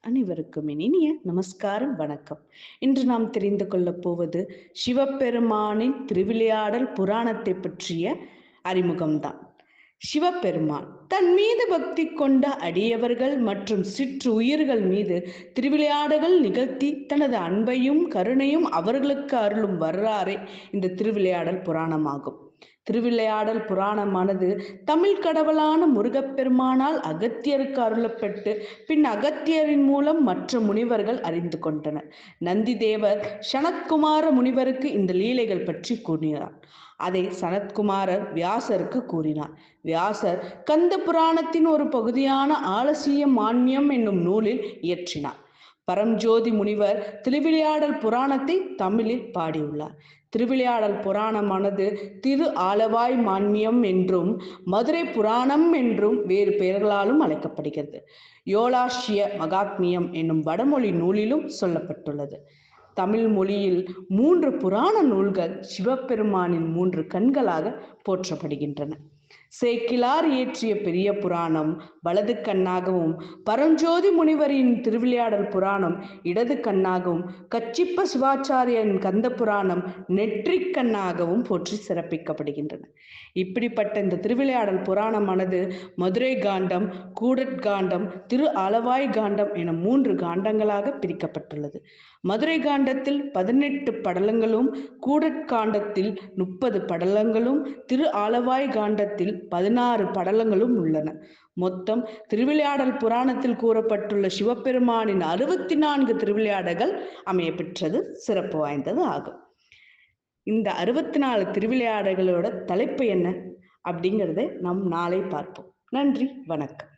அனைவருக்கும் இனிய நமஸ்காரம், வணக்கம். இன்று நாம் தெரிந்து கொள்ளப் போவது சிவபெருமானின் திருவிளையாடல் புராணத்தை பற்றிய அறிமுகம்தான். சிவபெருமான் தன் மீது பக்தி கொண்ட அடியவர்கள் மற்றும் சிற்றுயிர்கள் மீது திருவிளையாடல்கள் நிகழ்த்தி தனது அன்பையும் கருணையும் அவர்களுக்கு அருளும் வரலாறே இந்த திருவிளையாடல் புராணமாகும். திருவிளையாடல் புராணமானது தமிழ் கடவுளான முருகப்பெருமானால் அகத்தியருக்கு அருளப்பட்டு பின் அகத்தியரின் மூலம் மற்ற முனிவர்கள் அறிந்து கொண்டனர். நந்தி தேவர் சனத்குமார முனிவருக்கு இந்த லீலைகள் பற்றி கூறினார். அதை சனத்குமாரர் வியாசருக்கு கூறினார். வியாசர் கந்த புராணத்தின் ஒரு பகுதியான ஆலசிய மான்மியம் என்னும் நூலில் இயற்றினார். பரம்ஜோதி முனிவர் திருவிளையாடல் புராணத்தை தமிழில் பாடியுள்ளார். திருவிளையாடல் புராணமானது திரு ஆலவாய் மான்மியம் என்றும் மதுரை புராணம் என்றும் வேறு பெயர்களாலும் அழைக்கப்படுகிறது. யோலாஷ்ய மகாத்மியம் என்னும் வடமொழி நூலிலும் சொல்லப்பட்டுள்ளது. தமிழ் மொழியில் 3 புராண நூல்கள் சிவபெருமானின் 3 கண்களாக போற்றப்படுகின்றன. சேக்கிழார் இயற்றிய பெரிய புராணம் வலது கண்ணாகவும், பரஞ்சோதி முனிவரின் திருவிளையாடல் புராணம் இடது கண்ணாகவும், கச்சிப்ப சிவாச்சாரியரின் கந்த புராணம் நெற்றிக் கண்ணாகவும் போற்றி சிறப்பிக்கப்படுகின்றன. இப்படிப்பட்ட இந்த திருவிளையாடல் புராணமானது மதுரை காண்டம், கூடற் காண்டம், திரு ஆலவாய் காண்டம் என 3 காண்டங்களாக பிரிக்கப்பட்டுள்ளது. மதுரை காண்டத்தில் 18 படலங்களும், கூடற் காண்டத்தில் 30 படலங்களும், திரு ஆலவாய் காண்டத்தில் 16 படலங்களும் உள்ளன. மொத்தம் திருவிளையாடல் புராணத்தில் கூறப்பட்டுள்ள சிவபெருமானின் 64 திருவிளையாடல்கள் அமைய பெற்றது சிறப்பு வாய்ந்தது ஆகும். இந்த 64 திருவிளையாடல்களோட தலைப்பு என்ன அப்படிங்கிறதை நாம் நாளை பார்ப்போம். நன்றி, வணக்கம்.